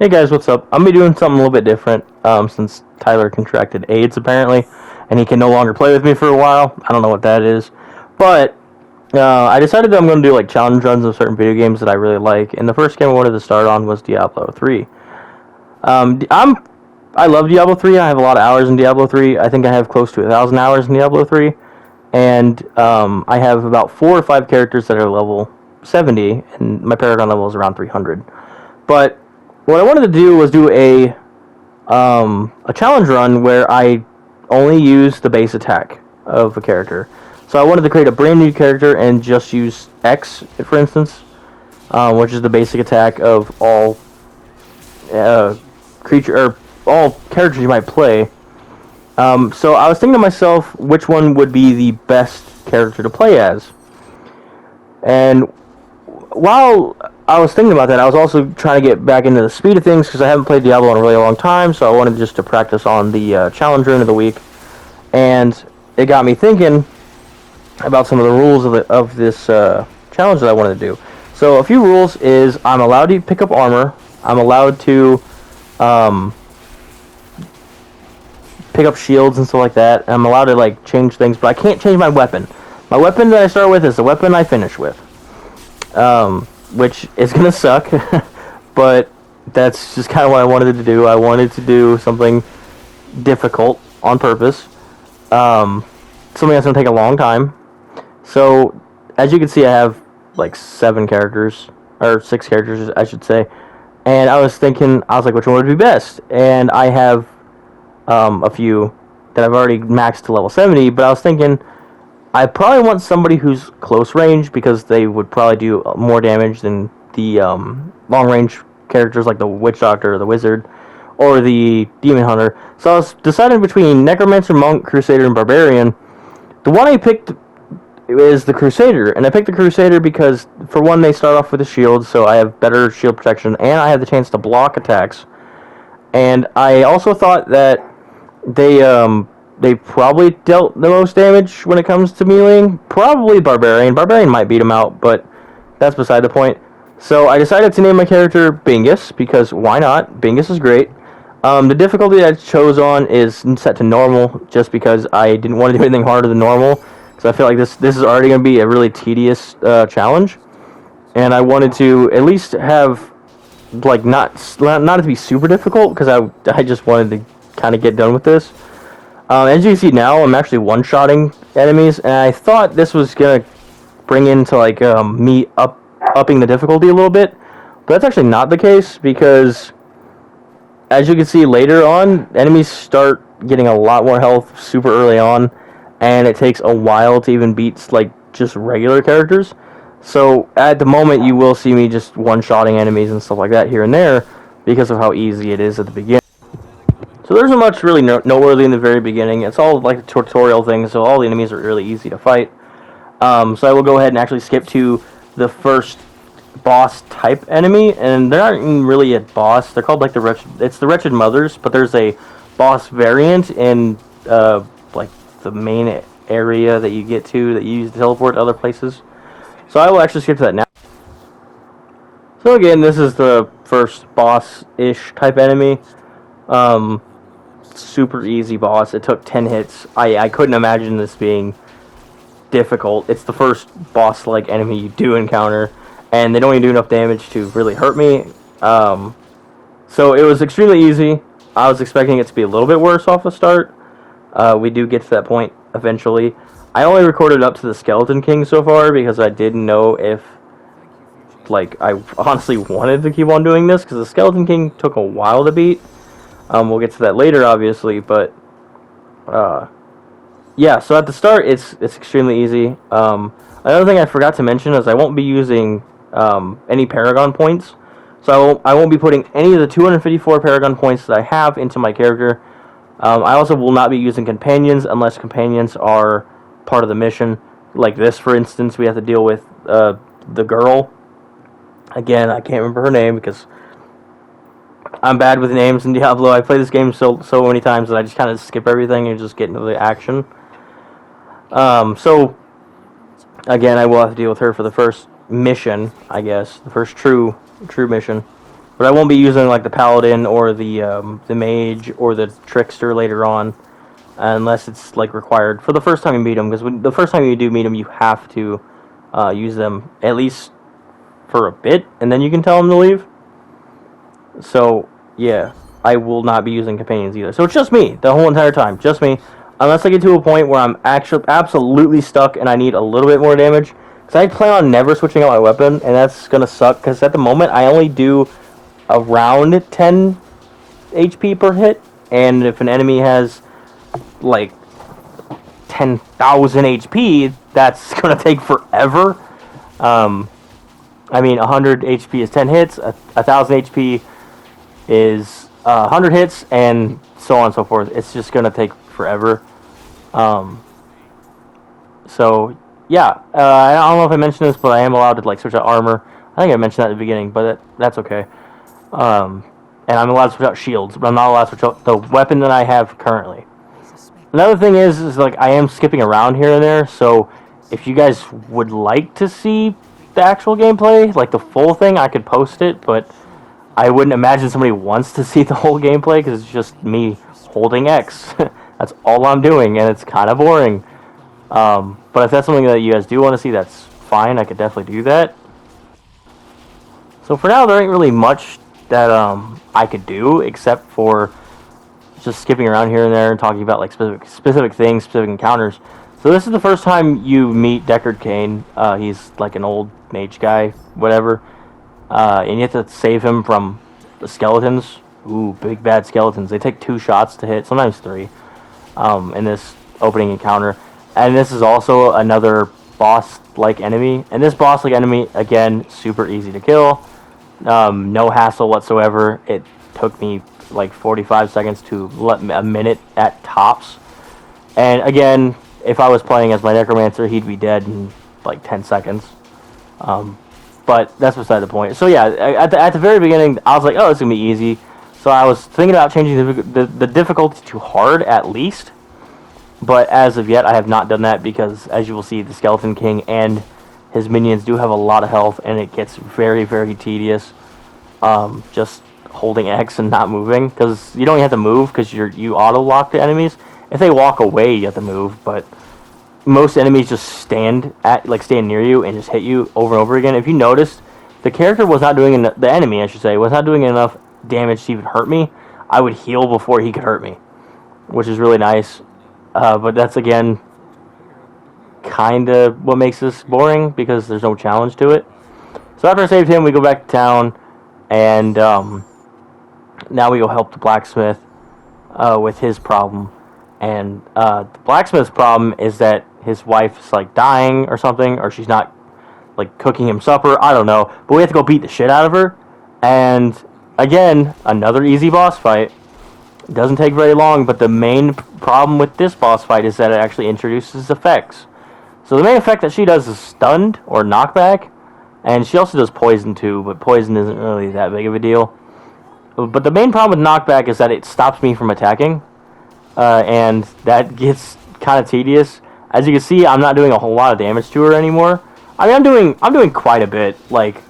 Hey guys, what's up? I'm gonna be doing something a little bit different since Tyler contracted AIDS apparently, and he can no longer play with me for a while. I don't know what that is, but I decided that I'm gonna do like challenge runs of certain video games that I really like. And the first game I wanted to start on was Diablo 3. I love Diablo 3. I have a lot of hours in Diablo 3. I think I have close to 1,000 hours in Diablo 3, and I have about 4 or 5 characters that are level 70, and my Paragon level is around 300. But what I wanted to do was do a challenge run where I only use the base attack of a character. So I wanted to create a brand new character and just use X, for instance, which is the basic attack of all creature or all characters you might play. So I was thinking to myself, which one would be the best character to play as? And while I was thinking about that, I was also trying to get back into the speed of things because I haven't played Diablo in a really long time, so I wanted just to practice on the challenge run of the week. And it got me thinking about some of the rules of this challenge that I wanted to do. So a few rules is I'm allowed to pick up armor, I'm allowed to pick up shields and stuff like that, and I'm allowed to like change things, but I can't change my weapon. My weapon that I start with is the weapon I finish with. Which is gonna suck, but that's just kind of what I wanted to do. I wanted to do something difficult on purpose, something that's gonna take a long time. So, as you can see, I have like 7 characters, or 6 characters, I should say. And I was thinking, I was like, which one would be best? And I have a few that I've already maxed to level 70, but I was thinking, I probably want somebody who's close range because they would probably do more damage than the long range characters like the Witch Doctor or the Wizard or the Demon Hunter. So I was deciding between Necromancer, Monk, Crusader, and Barbarian. The one I picked is the Crusader, and I picked the Crusader because, for one, they start off with a shield, so I have better shield protection, and I have the chance to block attacks. And I also thought that they probably dealt the most damage when it comes to meleeing. Probably Barbarian. Barbarian might beat him out, but that's beside the point. So I decided to name my character Bingus, because why not? Bingus is great. The difficulty I chose on is set to normal, just because I didn't want to do anything harder than normal. So I feel like this is already going to be a really tedious challenge. And I wanted to at least have, like, not to be super difficult, because I just wanted to kind of get done with this. As you can see now, I'm actually one-shotting enemies, and I thought this was gonna bring into like me upping the difficulty a little bit, but that's actually not the case because, as you can see later on, enemies start getting a lot more health super early on, and it takes a while to even beat like just regular characters. So at the moment, you will see me just one-shotting enemies and stuff like that here and there because of how easy it is at the beginning. So there isn't much really noteworthy in the very beginning. It's all like a tutorial thing, so all the enemies are really easy to fight. So I will go ahead and actually skip to the first boss type enemy, and they're not even really a boss. They're called like it's the Wretched Mothers, but there's a boss variant in like the main area that you get to that you use to teleport to other places. So I will actually skip to that now. So again, this is the first boss-ish type enemy. Super easy boss. It took 10 hits. I couldn't imagine this being difficult. It's the first boss-like enemy you do encounter, and they don't even do enough damage to really hurt me. So it was extremely easy. I was expecting it to be a little bit worse off the start. We do get to that point eventually. I only recorded up to the Skeleton King so far because I didn't know if, like, I honestly wanted to keep on doing this because the Skeleton King took a while to beat. We'll get to that later, obviously, but yeah. So at the start, it's extremely easy. Another thing I forgot to mention is I won't be using any Paragon points, so I won't be putting any of the 254 Paragon points that I have into my character. I also will not be using companions unless companions are part of the mission. Like this, for instance, we have to deal with the girl. Again, I can't remember her name because I'm bad with names in Diablo. I play this game so many times that I just kind of skip everything and just get into the action. So, again, I will have to deal with her for the first mission, I guess. The first true mission. But I won't be using like the paladin or the mage or the trickster later on, unless it's like required for the first time you meet them. Because the first time you do meet them, you have to use them at least for a bit, and then you can tell them to leave. So yeah, I will not be using companions either. So it's just me the whole entire time, just me. Unless I get to a point where I'm actually absolutely stuck and I need a little bit more damage. Because I plan on never switching out my weapon, and that's gonna suck. Because at the moment I only do around 10 HP per hit, and if an enemy has like 10,000 HP, that's gonna take forever. I mean, 100 HP is 10 hits, 1,000 HP is 100 hits, and so on and so forth. It's just gonna take forever. So yeah, I don't know if I mentioned this, but I am allowed to like switch out armor. I think I mentioned that at the beginning, but that's okay. And I'm allowed to switch out shields, but I'm not allowed to switch out the weapon that I have currently. Another thing is like I am skipping around here and there, so if you guys would like to see the actual gameplay, like the full thing, I could post it, but I wouldn't imagine somebody wants to see the whole gameplay because it's just me holding X. That's all I'm doing, and it's kind of boring. But if that's something that you guys do want to see, that's fine. I could definitely do that. So for now, there ain't really much that I could do except for just skipping around here and there and talking about like specific things, specific encounters. So this is the first time you meet Deckard Cain. He's like an old mage guy, whatever, and you have to save him from the skeletons. Ooh, big bad skeletons. They take 2 shots to hit, sometimes 3, in this opening encounter. And this is also another boss-like enemy. And this boss-like enemy, again, super easy to kill. No hassle whatsoever. It took me like 45 seconds to a minute at tops. And again, if I was playing as my necromancer, he'd be dead in like 10 seconds. But that's beside the point. So yeah, at the very beginning, I was like, oh, it's going to be easy. So I was thinking about changing the difficulty to hard at least. But as of yet, I have not done that because, as you will see, the Skeleton King and his minions do have a lot of health, and it gets very, very tedious just holding X and not moving. Because you don't have to move because you auto-lock the enemies. If they walk away, you have to move, but most enemies just stand near you and just hit you over and over again. If you noticed, the character was not doing the enemy, I should say, was not doing enough damage to even hurt me. I would heal before he could hurt me, which is really nice. But that's again kind of what makes this boring because there's no challenge to it. So after I saved him, we go back to town, and now we go help the blacksmith with his problem. And the blacksmith's problem is that his wife's like dying or something, or she's not like cooking him supper. I don't know, but we have to go beat the shit out of her. And again, another easy boss fight. It doesn't take very long, but the main problem with this boss fight is that it actually introduces effects. So the main effect that she does is stunned or knockback, and she also does poison too, but poison isn't really that big of a deal. But the main problem with knockback is that it stops me from attacking, and that gets kind of tedious. As you can see, I'm not doing a whole lot of damage to her anymore. I mean, I'm doing quite a bit, like,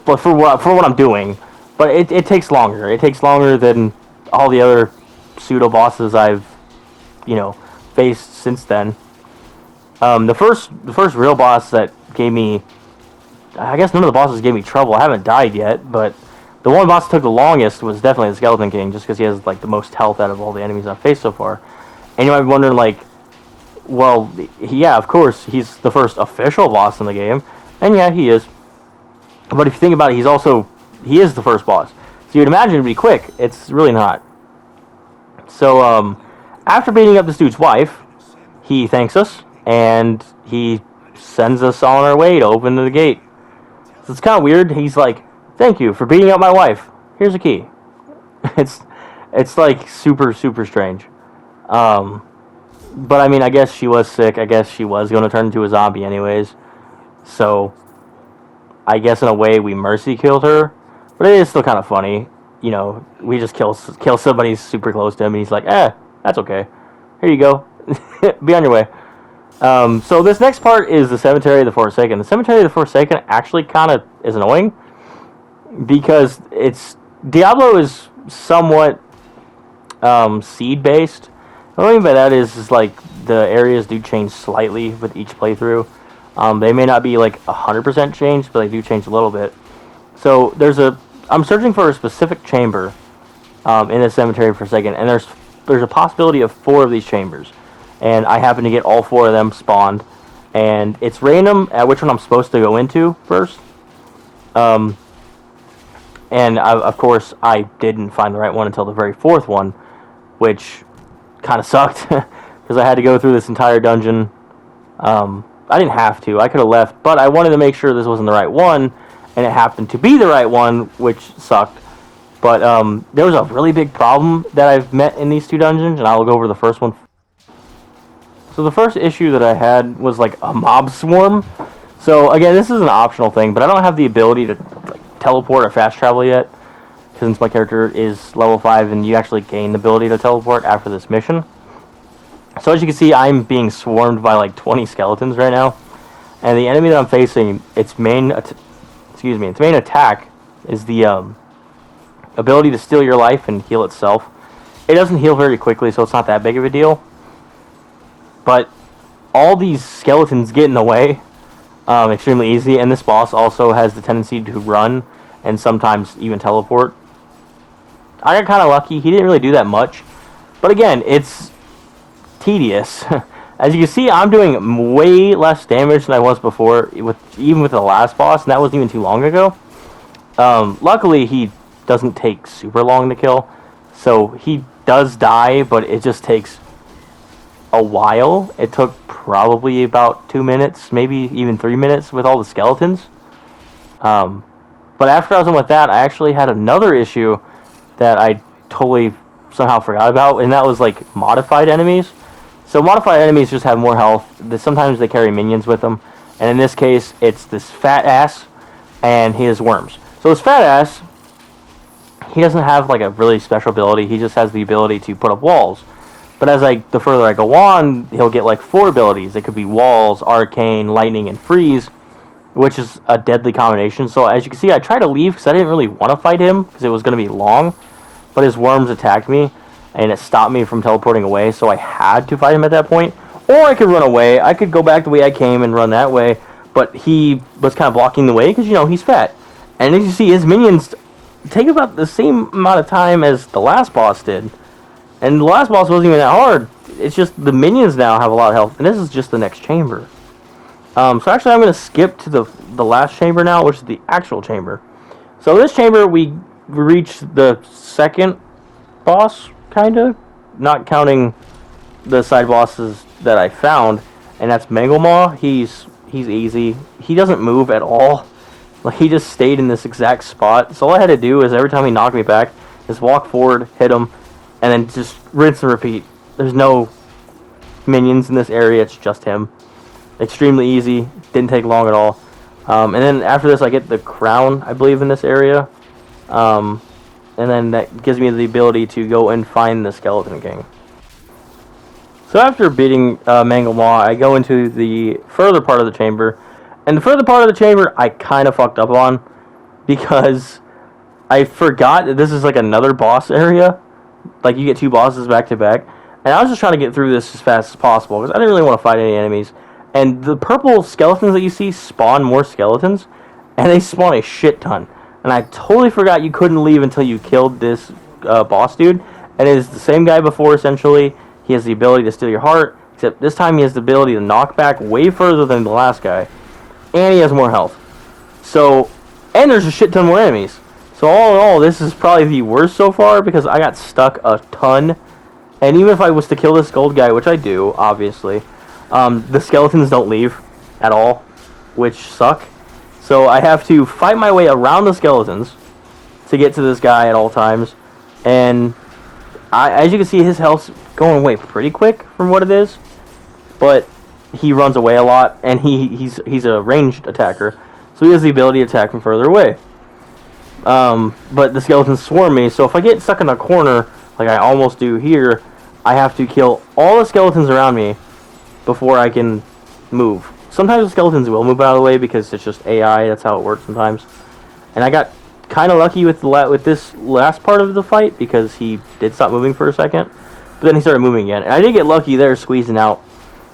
but for what I'm doing. But it takes longer. It takes longer than all the other pseudo bosses I've, faced since then. The first real boss that gave me, I guess none of the bosses gave me trouble. I haven't died yet, but the one boss that took the longest was definitely the Skeleton King, just because he has like the most health out of all the enemies I've faced so far. And you might be wondering, like, well, yeah, of course, he's the first official boss in the game, and yeah, he is. But if you think about it, he is the first boss. So you'd imagine it'd be quick. It's really not. So, after beating up this dude's wife, he thanks us, and he sends us on our way to open the gate. So it's kind of weird. He's like, thank you for beating up my wife. Here's a key. It's like super, super strange. But I mean, I guess she was sick. I guess she was going to turn into a zombie anyways. So, I guess in a way we mercy killed her. But it is still kind of funny. We just kill somebody super close to him, and he's like, that's okay. Here you go. Be on your way. So this next part is the Cemetery of the Forsaken. The Cemetery of the Forsaken actually kind of is annoying. because Diablo is somewhat seed based. What I mean by that is like the areas do change slightly with each playthrough. They may not be like 100% changed, but they do change a little bit. So I'm searching for a specific chamber in the cemetery for a second, and there's a possibility of 4 of these chambers, and I happen to get all 4 of them spawned, and it's random at which one I'm supposed to go into first. And of course, I didn't find the right one until the very 4th one, which kind of sucked because I had to go through this entire dungeon. I didn't have to. I could have left, but I wanted to make sure this wasn't the right one, and it happened to be the right one, which sucked. But there was a really big problem that I've met in these 2 dungeons, and I'll go over the first one. So the first issue that I had was like a mob swarm. So again, this is an optional thing, but I don't have the ability to like teleport or fast travel yet, since my character is level 5 and you actually gain the ability to teleport after this mission. So as you can see, I'm being swarmed by like 20 skeletons right now, and the enemy that I'm facing, its main attack is the ability to steal your life and heal itself. It doesn't heal very quickly, so it's not that big of a deal. But all these skeletons get in the way extremely easy, and this boss also has the tendency to run and sometimes even teleport. I got kind of lucky. He didn't really do that much. But again, it's tedious. As you can see, I'm doing way less damage than I was before, even with the last boss, and that wasn't even too long ago. Luckily, he doesn't take super long to kill, so he does die, but it just takes a while. It took probably about 2 minutes, maybe even 3 minutes with all the skeletons. But after I was done with that, I actually had another issue that I totally somehow forgot about, and that was like modified enemies. So modified enemies just have more health. Sometimes they carry minions with them, and in this case, it's this fat ass, and he has worms. So this fat ass, he doesn't have like a really special ability. He just has the ability to put up walls. But as the further I go on, he'll get like 4 abilities. It could be walls, arcane, lightning, and freeze, which is a deadly combination. So as you can see, I tried to leave because I didn't really want to fight him because it was going to be long. But his worms attacked me, and it stopped me from teleporting away, so I had to fight him at that point. Or I could run away. I could go back the way I came and run that way, but he was kind of blocking the way because, you know, he's fat. And as you see, his minions take about the same amount of time as the last boss did. And the last boss wasn't even that hard. It's just the minions now have a lot of health, and this is just the next chamber. So actually, I'm going to skip to the last chamber now, which is the actual chamber. So this chamber, we reached the 2nd boss, kind of, not counting the side bosses that I found, and that's Manglemaw. He's easy. He doesn't move at all. Like, he just stayed in this exact spot. So all I had to do is every time he knocked me back, just walk forward, hit him, and then just rinse and repeat. There's no minions in this area. It's just him. Extremely easy. Didn't take long at all. And then after this, I get the crown, I believe, in this area. And then that gives me the ability to go and find the Skeleton King. So after beating Manglemaw, I go into the further part of the chamber. And the further part of the chamber, I kind of fucked up on, because I forgot that this is like another boss area. Like, you get 2 bosses back to back. And I was just trying to get through this as fast as possible, because I didn't really want to fight any enemies. And the purple skeletons that you see spawn more skeletons, and they spawn a shit ton. And I totally forgot you couldn't leave until you killed this boss dude. And it is the same guy before, essentially. He has the ability to steal your heart, except this time he has the ability to knock back way further than the last guy. And he has more health. So, and there's a shit ton more enemies. So all in all, this is probably the worst so far, because I got stuck a ton. And even if I was to kill this gold guy, which I do, obviously, the skeletons don't leave at all, which suck. So I have to fight my way around the skeletons to get to this guy at all times. And as you can see, his health's going away pretty quick from what it is. But he runs away a lot, and he's a ranged attacker. So he has the ability to attack from further away. But the skeletons swarm me, so if I get stuck in a corner, like I almost do here, I have to kill all the skeletons around me before I can move. Sometimes the skeletons will move out of the way because it's just AI, that's how it works sometimes. And I got kind of lucky with with this last part of the fight because he did stop moving for a second, but then he started moving again. And I did get lucky there, squeezing out.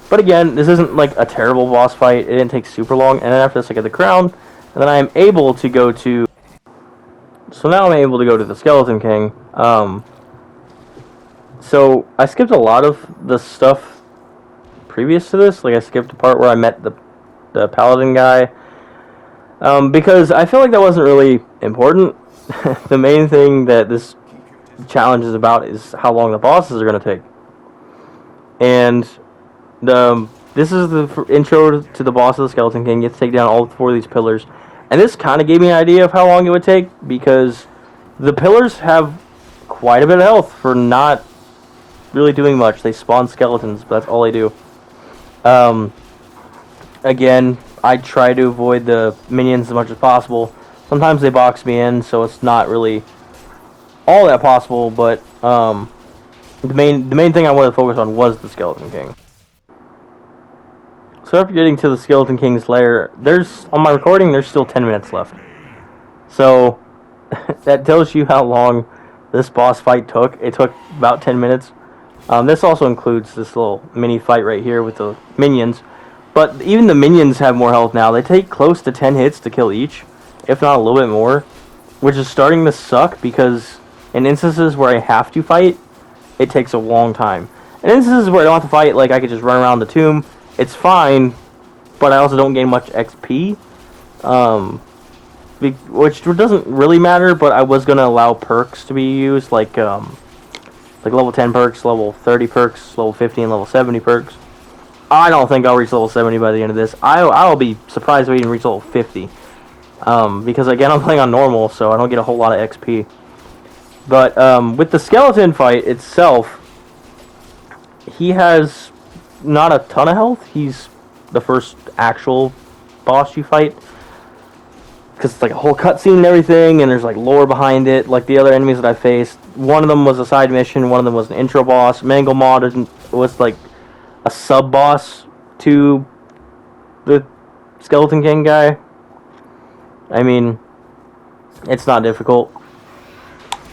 But again, this isn't like a terrible boss fight. It didn't take super long. And then after this, I get the crown, and then I am able to go to. So now I'm able to go to the Skeleton King. So I skipped a lot of the stuff previous to this. Like I skipped the part where I met the paladin guy. Because I feel like that wasn't really important. The main thing that this challenge is about is how long the bosses are going to take. And this is the intro to the boss of the Skeleton King. You have to take down all 4 of these pillars. And this kind of gave me an idea of how long it would take, because the pillars have quite a bit of health for not really doing much. They spawn skeletons, but that's all they do. Again, I try to avoid the minions as much as possible. Sometimes they box me in, so it's not really all that possible, but the main thing I wanted to focus on was the Skeleton King. So after getting to the Skeleton King's lair, on my recording, there's still 10 minutes left. So that tells you how long this boss fight took. It took about 10 minutes. This also includes this little mini fight right here with the minions. But even the minions have more health now. They take close to 10 hits to kill each, if not a little bit more, which is starting to suck because in instances where I have to fight, it takes a long time. In instances where I don't have to fight, like I could just run around the tomb, it's fine, but I also don't gain much XP, which doesn't really matter, but I was going to allow perks to be used, like level 10 perks, level 30 perks, level 50 and level 70 perks. I don't think I'll reach level 70 by the end of this. I'll be surprised if I even reach level 50, because again, I'm playing on normal, so I don't get a whole lot of XP. But with the skeleton fight itself, he has not a ton of health. He's the first actual boss you fight, because it's like a whole cutscene and everything, and there's like lore behind it. Like the other enemies that I faced, one of them was a side mission, one of them was an intro boss. Manglemaw was like a sub boss to the Skeleton King guy. I mean, it's not difficult.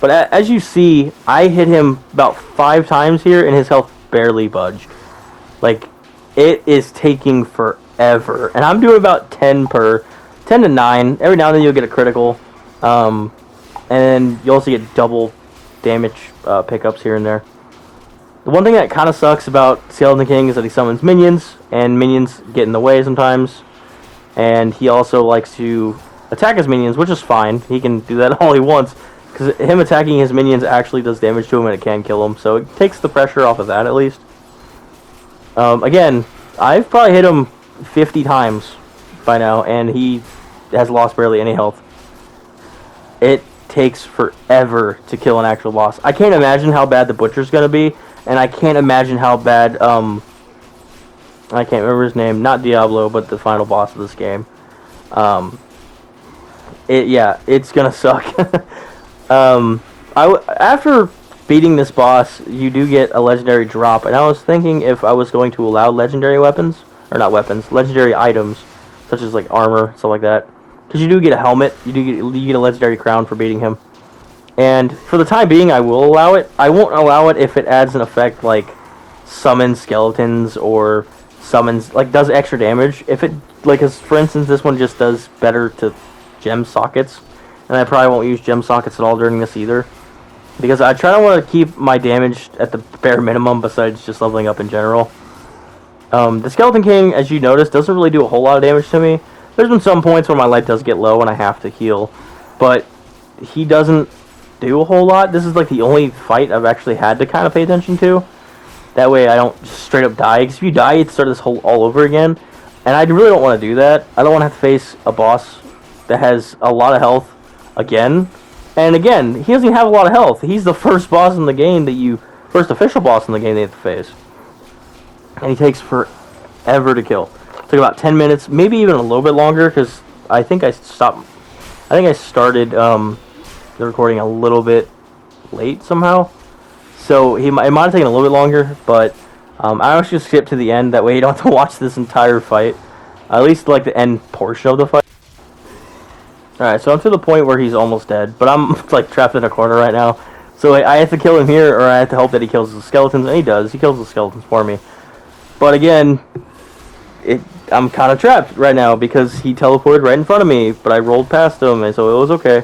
But as you see, I hit him about 5 times here, and his health barely budged. Like, it is taking forever. And I'm doing about 10 to 9. Every now and then you'll get a critical. And you'll also get double damage pickups here and there. The one thing that kind of sucks about Skeleton King is that he summons minions, and minions get in the way sometimes. And he also likes to attack his minions, which is fine. He can do that all he wants, because him attacking his minions actually does damage to him, and it can kill him. So it takes the pressure off of that, at least. Again, I've probably hit him 50 times by now, and he has lost barely any health. It takes forever to kill an actual boss. I can't imagine how bad the Butcher's going to be, and I can't imagine how bad, I can't remember his name, not Diablo, but the final boss of this game. It's going to suck. After beating this boss, you do get a legendary drop, and I was thinking if I was going to allow legendary weapons, or not weapons, legendary items, such as like armor, stuff like that, because you do get a helmet, you get a legendary crown for beating him, and for the time being, I will allow it. I won't allow it if it adds an effect like summons skeletons or does extra damage. If it, like, as for instance, this one just does better to gem sockets, and I probably won't use gem sockets at all during this either, because I try to want to keep my damage at the bare minimum besides just leveling up in general. The Skeleton King, as you notice, doesn't really do a whole lot of damage to me. There's been some points where my life does get low and I have to heal, but he doesn't do a whole lot. This is like the only fight I've actually had to kind of pay attention to. That way I don't just straight up die, because if you die, you start this whole all over again, and I really don't want to do that. I don't want to have to face a boss that has a lot of health again. And again, he doesn't even have a lot of health. He's the first boss in the game first official boss in the game they have to face. And he takes forever to kill. It took about 10 minutes, maybe even a little bit longer, because I think I started the recording a little bit late somehow. So it might have taken a little bit longer, but I actually skip to the end. That way you don't have to watch this entire fight. At least like the end portion of the fight. Alright, so I'm to the point where he's almost dead, but I'm like trapped in a corner right now. So like, I have to kill him here, or I have to hope that he kills the skeletons, and he does. He kills the skeletons for me. But again, I'm kind of trapped right now because he teleported right in front of me, but I rolled past him, and so it was okay.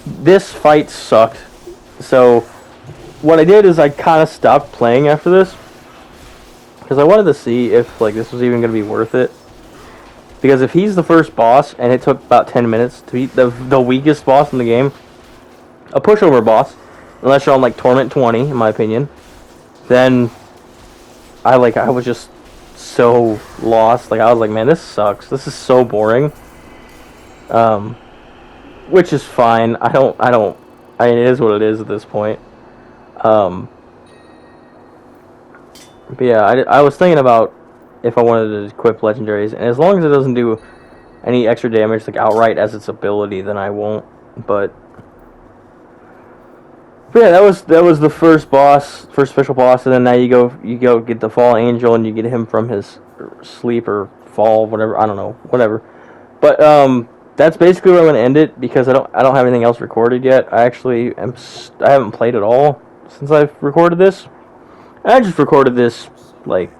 This fight sucked. So what I did is I kind of stopped playing after this because I wanted to see if like this was even going to be worth it. Because if he's the first boss and it took about 10 minutes to beat the weakest boss in the game, a pushover boss, unless you're on like Torment 20, in my opinion, then I was just so lost. Like I was like, man, this sucks. This is so boring. Which is fine. I mean, it is what it is at this point. But yeah, I was thinking about if I wanted to equip legendaries, and as long as it doesn't do any extra damage, like outright as its ability, then I won't. But yeah, that was the first special boss, and then now you go get the Fall Angel, and you get him from his sleep or fall, whatever. I don't know, whatever. But that's basically where I'm gonna end it because I don't have anything else recorded yet. I haven't played at all since I've recorded this. I just recorded this like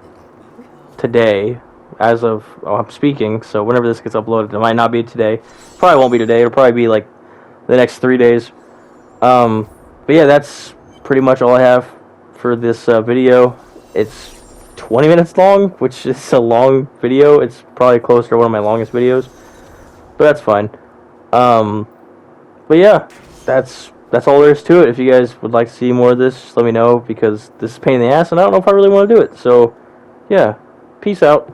today, as of I'm speaking. So whenever this gets uploaded, it might not be today. Probably won't be today. It'll probably be like the next 3 days. But yeah, that's pretty much all I have for this video. It's 20 minutes long, which is a long video. It's probably closer to one of my longest videos, but that's fine. But yeah, that's all there is to it. If you guys would like to see more of this, just let me know, because this is a pain in the ass, and I don't know if I really want to do it. So, yeah, peace out.